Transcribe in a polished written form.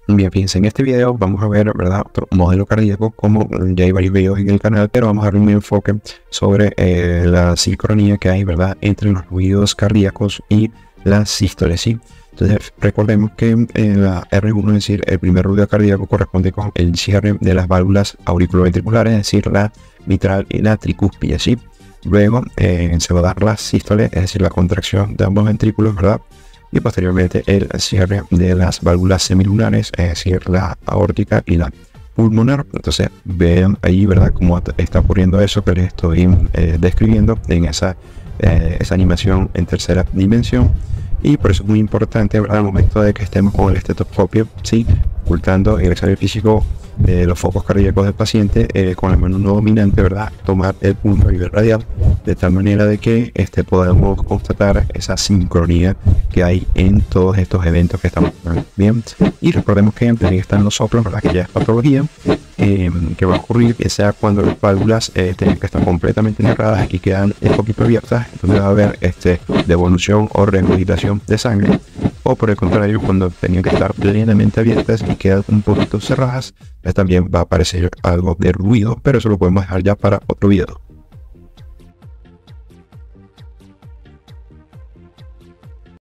Bien, fíjense, en este video vamos a ver, ¿verdad?, otro modelo cardíaco, como ya hay varios videos en el canal, pero vamos a dar un enfoque sobre la sincronía que hay, ¿verdad?, entre los ruidos cardíacos y las sístoles, ¿sí? Entonces, recordemos que la R1, es decir, el primer ruido cardíaco, corresponde con el cierre de las válvulas auriculoventriculares, es decir, la mitral y la tricúspide, ¿sí? Luego se va a dar la sístole, es decir, la contracción de ambos ventrículos, ¿verdad?, y posteriormente el cierre de las válvulas semilunares, es decir, la aórtica y la pulmonar. Entonces vean ahí, ¿verdad?, cómo está ocurriendo eso que les estoy describiendo en esa animación en tercera dimensión. Y por eso es muy importante, ¿verdad?, al momento de que estemos con el estetoscopio, ¿sí?, ocultando el examen físico de los focos cardíacos del paciente, con la mano no dominante, ¿verdad?, tomar el punto a nivel radial, de tal manera de que podamos constatar esa sincronía que hay en todos estos eventos que estamos viendo. Bien, y recordemos que ahí están los soplos, ¿verdad?, que ya es patología, que va a ocurrir, que sea cuando las válvulas tienen que estar completamente cerradas y quedan un poquito abiertas, entonces va a haber devolución o regurgitación de sangre, o por el contrario, cuando tenían que estar plenamente abiertas y quedan un poquito cerradas, también va a aparecer algo de ruido, pero eso lo podemos dejar ya para otro video.